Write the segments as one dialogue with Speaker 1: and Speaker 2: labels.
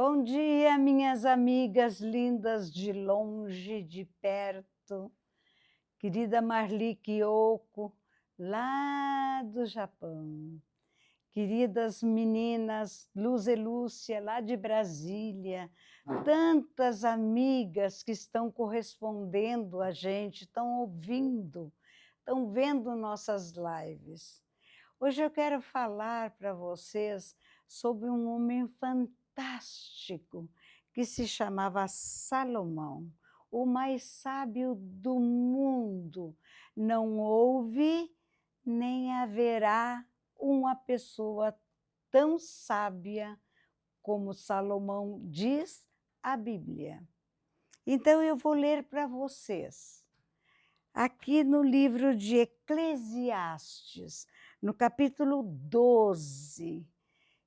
Speaker 1: Bom dia, minhas amigas lindas de longe, de perto. Querida Marli Kyoko, lá do Japão. Queridas meninas Luz e Lúcia, lá de Brasília. Tantas amigas que estão correspondendo a gente, estão ouvindo, estão vendo nossas lives. Hoje eu quero falar para vocês sobre um homem fantástico que se chamava Salomão, o mais sábio do mundo. Não houve nem haverá uma pessoa tão sábia como Salomão, diz a Bíblia. Então eu vou ler para vocês. Aqui no livro de Eclesiastes, no capítulo 12,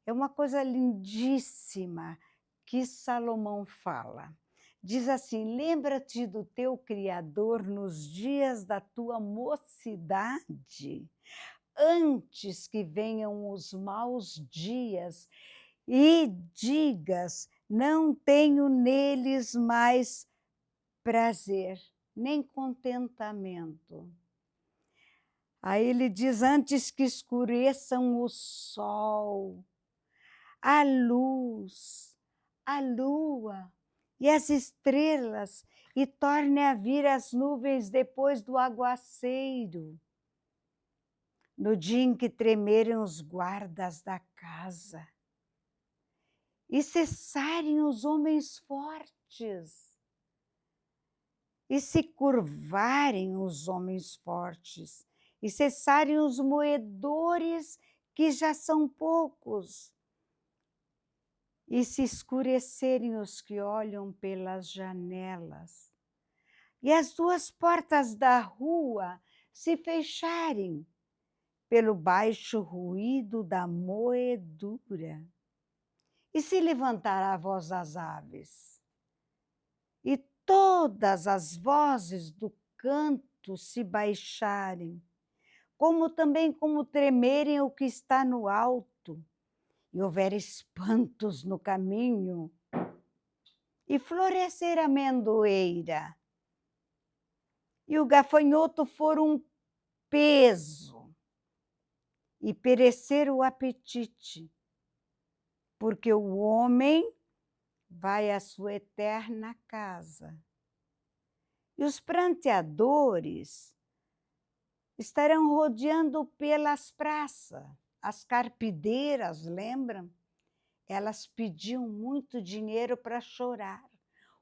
Speaker 1: é uma coisa lindíssima que Salomão fala. Diz assim: lembra-te do teu Criador nos dias da tua mocidade, antes que venham os maus dias, e digas, não tenho neles mais prazer, nem contentamento. Aí ele diz, antes que escureçam o sol, a luz, a lua e as estrelas, e torne a vir as nuvens depois do aguaceiro, no dia em que tremerem os guardas da casa, e cessarem os homens fortes, e se curvarem os homens fortes, e cessarem os moedores, que já são poucos, e se escurecerem os que olham pelas janelas, e as duas portas da rua se fecharem, pelo baixo ruído da moedura, e se levantar a voz das aves, e todas as vozes do canto se baixarem, como tremerem o que está no alto, e houver espantos no caminho, e florescer a amendoeira, e o gafanhoto for um peso, e perecer o apetite, porque o homem vai à sua eterna casa. E os pranteadores estarão rodeando pelas praças. As carpideiras, lembram? Elas pediam muito dinheiro para chorar,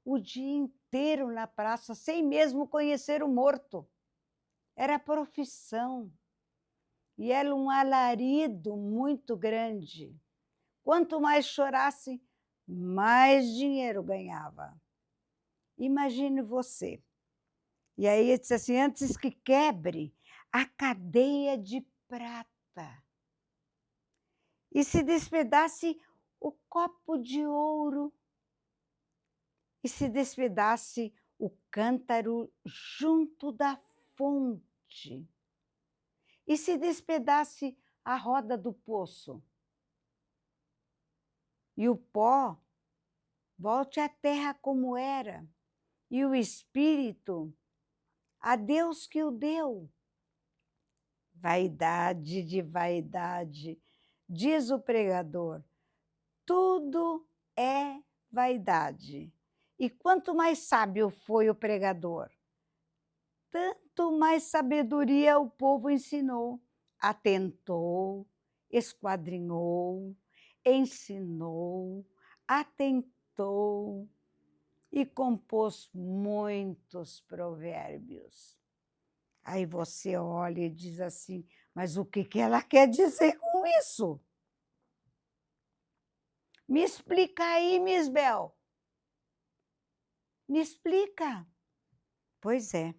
Speaker 1: o dia inteiro na praça, sem mesmo conhecer o morto. Era profissão, e era um alarido muito grande. Quanto mais chorasse, mais dinheiro ganhava. Imagine você. E aí ele disse assim, antes que quebre a cadeia de prata, e se despedace o copo de ouro, e se despedace o cântaro junto da fonte, e se despedace a roda do poço, e o pó volte à terra como era, e o espírito a Deus que o deu. Vaidade de vaidade, diz o pregador, tudo é vaidade. E quanto mais sábio foi o pregador, tanto mais sabedoria o povo ensinou. Atentou, esquadrinhou, ensinou, atentou e compôs muitos provérbios. Aí você olha e diz assim, mas o que ela quer dizer com isso? Me explica aí, Miss Bel. Me explica. Pois é,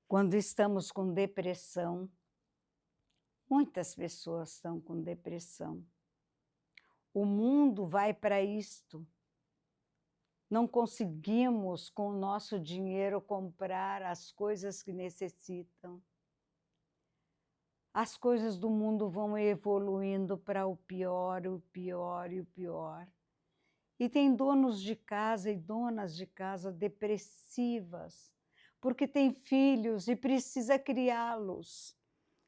Speaker 1: quando estamos com depressão, muitas pessoas estão com depressão. O mundo vai para isto. Não conseguimos, com o nosso dinheiro, comprar as coisas que necessitam. As coisas do mundo vão evoluindo para o pior, o pior e o pior. E tem donos de casa e donas de casa depressivas, porque tem filhos e precisa criá-los.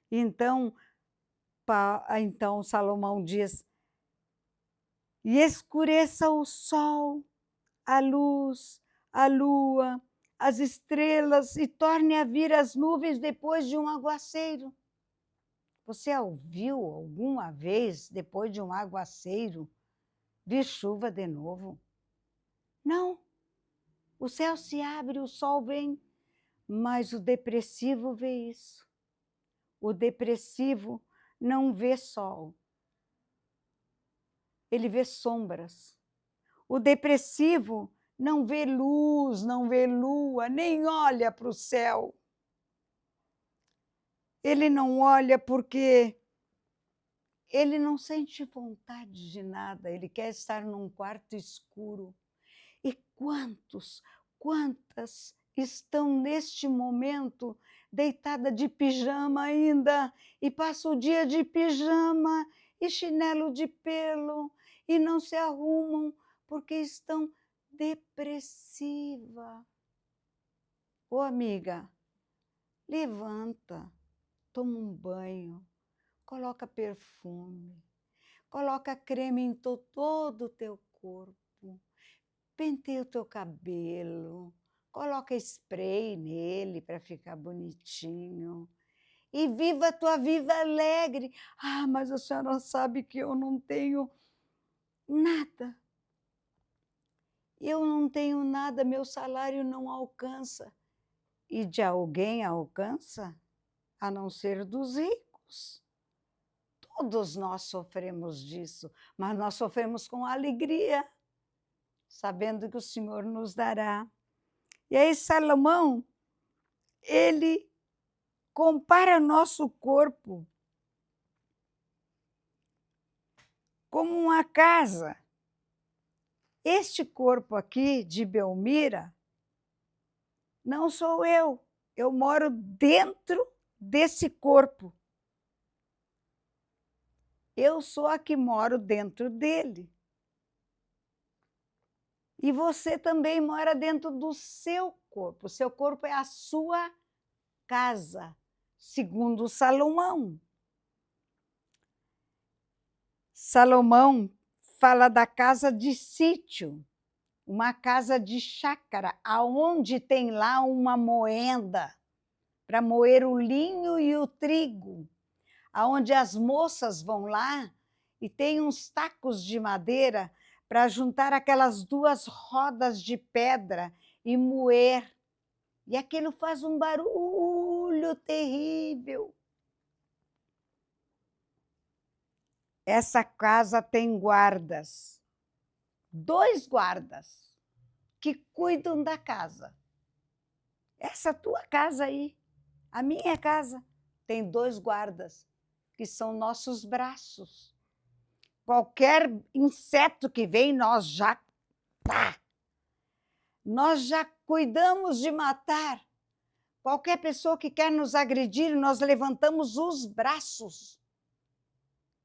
Speaker 1: Então Salomão diz: e escureça o sol, a luz, a lua, as estrelas, e torne a vir as nuvens depois de um aguaceiro. Você ouviu alguma vez, depois de um aguaceiro, vir chuva de novo? Não. O céu se abre, o sol vem, mas o depressivo vê isso. O depressivo não vê sol. Ele vê sombras. O depressivo não vê luz, não vê lua, nem olha para o céu. Ele não olha porque ele não sente vontade de nada, ele quer estar num quarto escuro. E quantas estão neste momento deitada de pijama ainda, e passa o dia de pijama e chinelo de pelo, e não se arrumam porque estão depressiva. Ô amiga, levanta, toma um banho, coloca perfume, coloca creme em todo o teu corpo, penteia o teu cabelo, coloca spray nele para ficar bonitinho e viva a tua vida alegre. Ah, mas a senhora sabe que eu não tenho nada. Eu não tenho nada, meu salário não alcança. E de alguém alcança? A não ser dos ricos. Todos nós sofremos disso, mas nós sofremos com alegria, sabendo que o Senhor nos dará. E aí Salomão, ele compara nosso corpo como uma casa. Este corpo aqui de Belmira não sou eu moro dentro desse corpo. Eu sou a que moro dentro dele. E você também mora dentro do seu corpo. O seu corpo é a sua casa, segundo Salomão. Salomão fala da casa de sítio, uma casa de chácara, aonde tem lá uma moenda para moer o linho e o trigo, aonde as moças vão lá e tem uns tacos de madeira para juntar aquelas duas rodas de pedra e moer. E aquilo faz um barulho terrível. Essa casa tem guardas, 2 guardas, que cuidam da casa. Essa tua casa aí, a minha casa, tem 2 guardas, que são nossos braços. Qualquer inseto que vem, nós já cuidamos de matar. Qualquer pessoa que quer nos agredir, nós levantamos os braços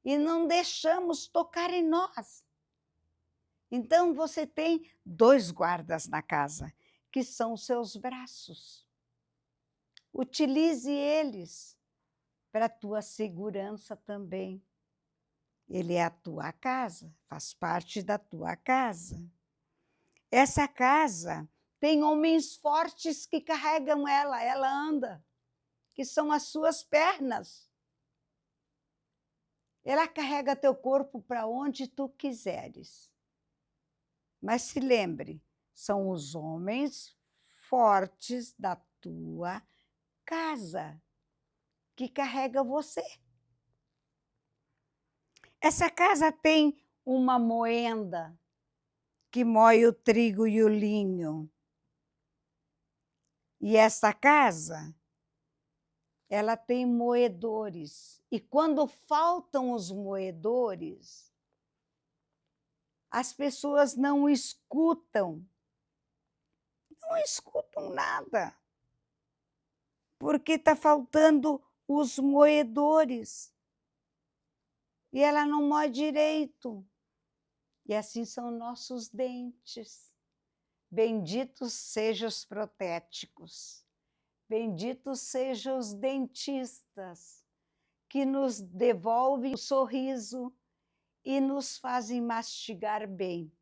Speaker 1: e não deixamos tocar em nós. Então, você tem 2 guardas na casa, que são os seus braços. Utilize eles para a tua segurança também. Ele é a tua casa, faz parte da tua casa. Essa casa tem homens fortes que carregam ela anda, que são as suas pernas. Ela carrega teu corpo para onde tu quiseres. Mas se lembre, são os homens fortes da tua casa que carrega você. Essa casa tem uma moenda que moe o trigo e o linho. E essa casa, ela tem moedores. E quando faltam os moedores, as pessoas não escutam nada, porque está faltando os moedores. E ela não moe direito. E assim são nossos dentes. Benditos sejam os protéticos, benditos sejam os dentistas, que nos devolvem o sorriso e nos fazem mastigar bem.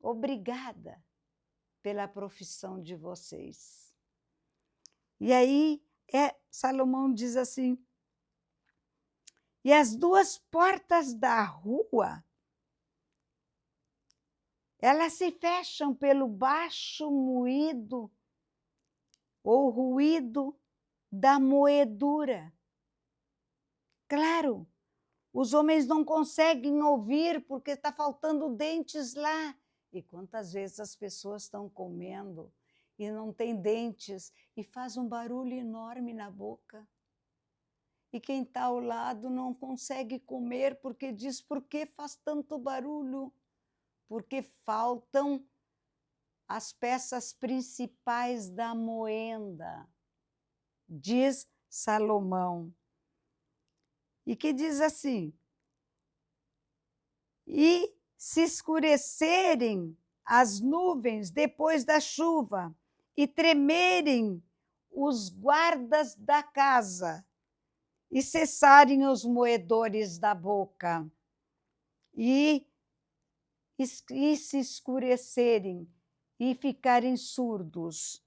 Speaker 1: Obrigada pela profissão de vocês. E aí, Salomão diz assim, e as duas portas da rua, elas se fecham pelo baixo moído ou ruído da moedura. Claro, os homens não conseguem ouvir porque está faltando dentes lá. E quantas vezes as pessoas estão comendo e não têm dentes e faz um barulho enorme na boca. E quem está ao lado não consegue comer porque diz, por que faz tanto barulho? Porque faltam as peças principais da moenda, diz Salomão. E que diz assim, e se escurecerem as nuvens depois da chuva, e tremerem os guardas da casa, e cessarem os moedores da boca, e se escurecerem e ficarem surdos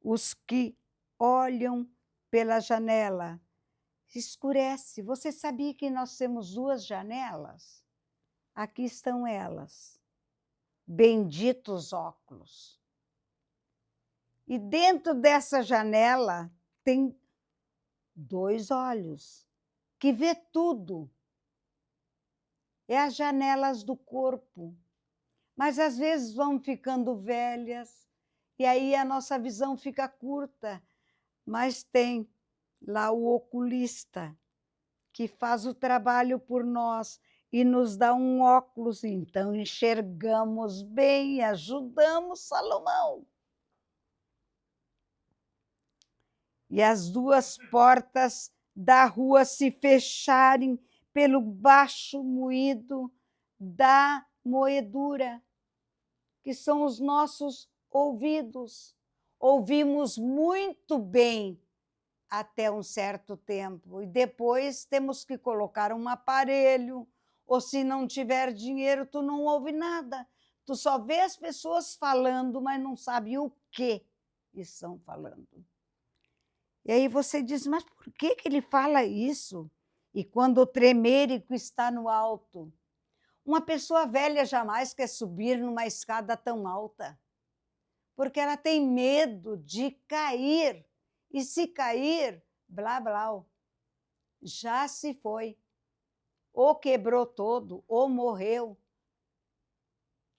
Speaker 1: os que olham pela janela. Escurece. Você sabia que nós temos duas janelas? Aqui estão elas. Benditos óculos. E dentro dessa janela tem 2 olhos que vê tudo. É as janelas do corpo. Mas às vezes vão ficando velhas e aí a nossa visão fica curta. Mas tem lá o oculista que faz o trabalho por nós e nos dá um óculos, então enxergamos bem e ajudamos Salomão. E as 2 portas da rua se fecharem pelo baixo moído da moedura, que são os nossos ouvidos. Ouvimos muito bem até um certo tempo, e depois temos que colocar um aparelho, ou se não tiver dinheiro, tu não ouve nada. Tu só vê as pessoas falando, mas não sabe o que estão falando. E aí você diz, mas por que ele fala isso? E quando o tremérico está no alto, uma pessoa velha jamais quer subir numa escada tão alta, porque ela tem medo de cair. E se cair, blá, blá, já se foi. Ou quebrou todo, ou morreu.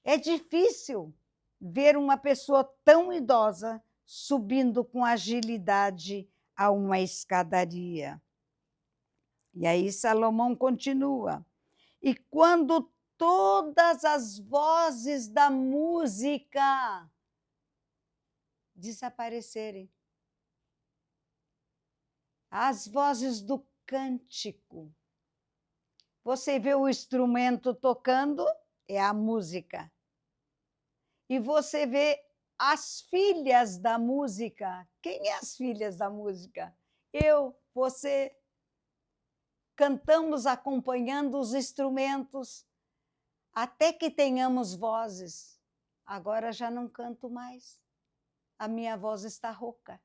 Speaker 1: É difícil ver uma pessoa tão idosa subindo com agilidade a uma escadaria. E aí Salomão continua. E quando todas as vozes da música desaparecerem, as vozes do cântico, você vê o instrumento tocando, é a música. E você vê as filhas da música. Quem é as filhas da música? Eu, você. Cantamos acompanhando os instrumentos, até que tenhamos vozes. Agora já não canto mais. A minha voz está rouca.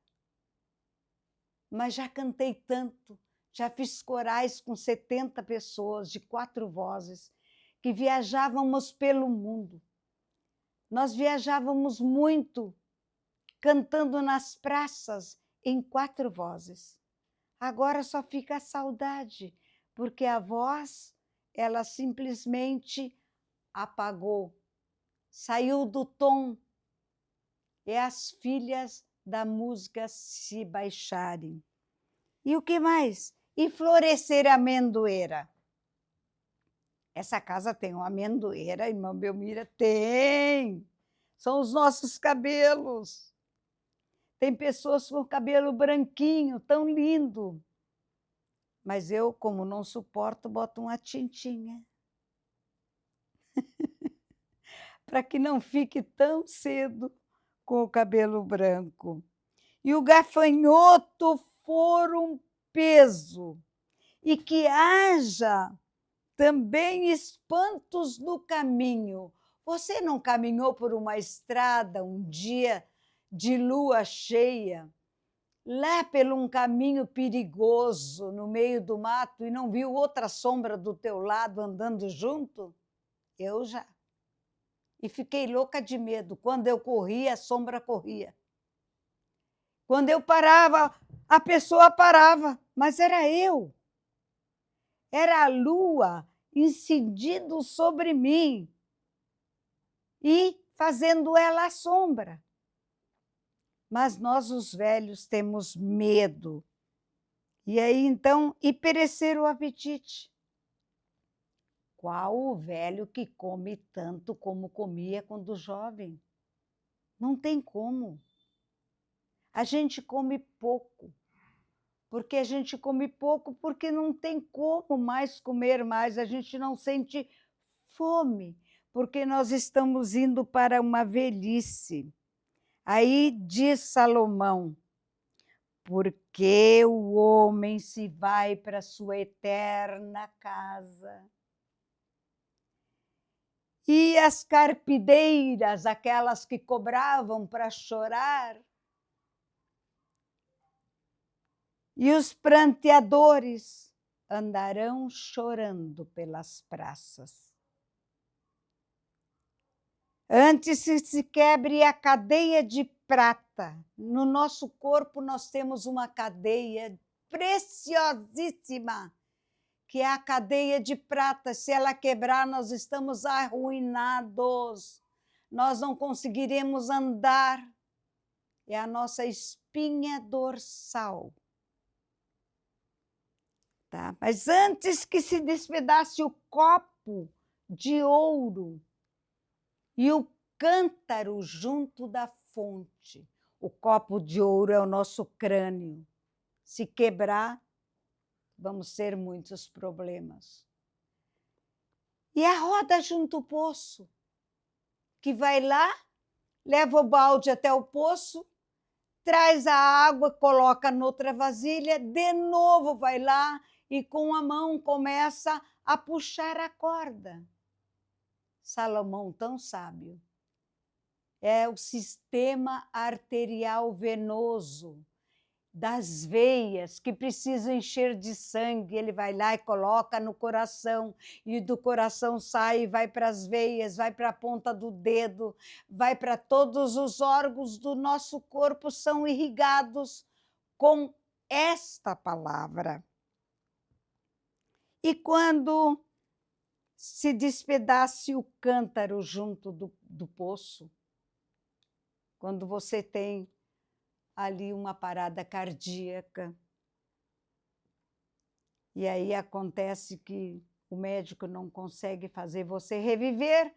Speaker 1: Mas já cantei tanto, já fiz corais com 70 pessoas, de 4 vozes, que viajávamos pelo mundo. Nós viajávamos muito, cantando nas praças, em 4 vozes. Agora só fica a saudade, porque a voz, ela simplesmente apagou, saiu do tom. É as filhas da música se baixarem. E o que mais? E florescer a amendoeira. Essa casa tem uma amendoeira, irmã Belmira? Tem! São os nossos cabelos. Tem pessoas com cabelo branquinho, tão lindo. Mas eu, como não suporto, boto uma tintinha. para que não fique tão cedo com o cabelo branco. E o gafanhoto for um peso, e que haja também espantos no caminho. Você não caminhou por uma estrada um dia de lua cheia, lá pelo um caminho perigoso no meio do mato, e não viu outra sombra do teu lado andando junto? Eu já. E fiquei louca de medo. Quando eu corria, a sombra corria. Quando eu parava, a pessoa parava, mas era eu. Era a lua incidindo sobre mim e fazendo ela a sombra. Mas nós, os velhos, temos medo. E aí, então, e perecer o apetite. Qual o velho que come tanto como comia quando jovem? Não tem como. A gente come pouco. Porque a gente come pouco porque não tem como mais comer mais. A gente não sente fome, porque nós estamos indo para uma velhice. Aí diz Salomão: porque o homem se vai para sua eterna casa. E as carpideiras, aquelas que cobravam para chorar, e os pranteadores andarão chorando pelas praças. Antes que se quebre a cadeia de prata, no nosso corpo nós temos uma cadeia preciosíssima, que é a cadeia de prata. Se ela quebrar, nós estamos arruinados, nós não conseguiremos andar. É a nossa espinha dorsal. Tá? Mas antes que se despedace o copo de ouro e o cântaro junto da fonte, o copo de ouro é o nosso crânio. Se quebrar, vamos ter muitos problemas. E a roda junto ao poço, que vai lá, leva o balde até o poço, traz a água, coloca noutra vasilha, de novo vai lá e com a mão começa a puxar a corda. Salomão, tão sábio, é o sistema arterial venoso das veias que precisam encher de sangue. Ele vai lá e coloca no coração, e do coração sai e vai para as veias, vai para a ponta do dedo, vai para todos os órgãos do nosso corpo, são irrigados com esta palavra. E quando se despedace o cântaro junto do poço, quando você tem ali uma parada cardíaca, e aí acontece que o médico não consegue fazer você reviver,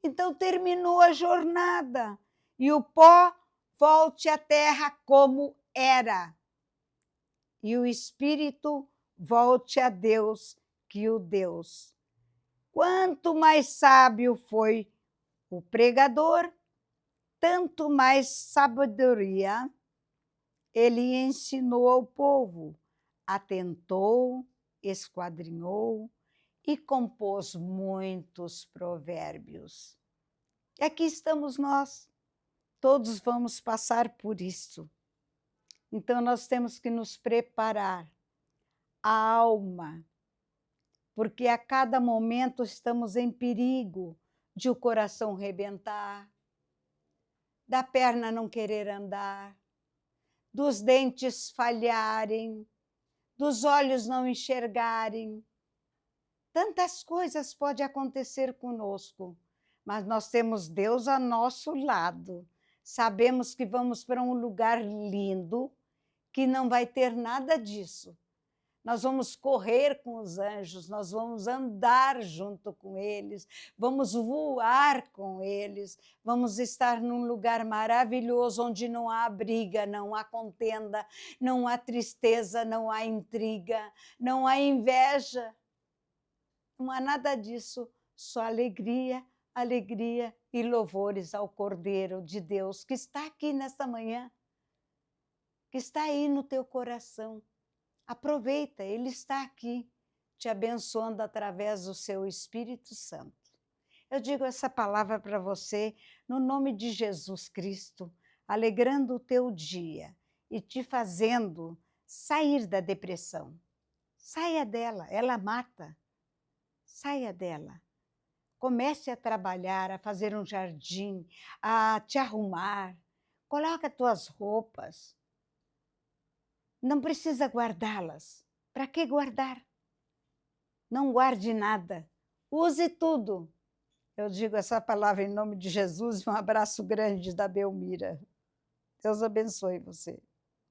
Speaker 1: então terminou a jornada, e o pó volte à terra como era, e o espírito volte a Deus que o deu. Quanto mais sábio foi o pregador, tanto mais sabedoria ele ensinou ao povo, atentou, esquadrinhou e compôs muitos provérbios. E aqui estamos nós, todos vamos passar por isso. Então nós temos que nos preparar, a alma, porque a cada momento estamos em perigo de o coração rebentar, da perna não querer andar, dos dentes falharem, dos olhos não enxergarem. Tantas coisas podem acontecer conosco, mas nós temos Deus a nosso lado. Sabemos que vamos para um lugar lindo, que não vai ter nada disso. Nós vamos correr com os anjos, nós vamos andar junto com eles, vamos voar com eles, vamos estar num lugar maravilhoso onde não há briga, não há contenda, não há tristeza, não há intriga, não há inveja, não há nada disso, Só alegria, alegria e louvores ao Cordeiro de Deus que está aqui nesta manhã, que está aí no teu coração. Aproveita, Ele está aqui, te abençoando através do seu Espírito Santo. Eu digo essa palavra para você, no nome de Jesus Cristo, alegrando o teu dia e te fazendo sair da depressão. Saia dela, ela mata. Saia dela. Comece a trabalhar, a fazer um jardim, a te arrumar. Coloca tuas roupas. Não precisa guardá-las. Para que guardar? Não guarde nada. Use tudo. Eu digo essa palavra em nome de Jesus e um abraço grande da Belmira. Deus abençoe você.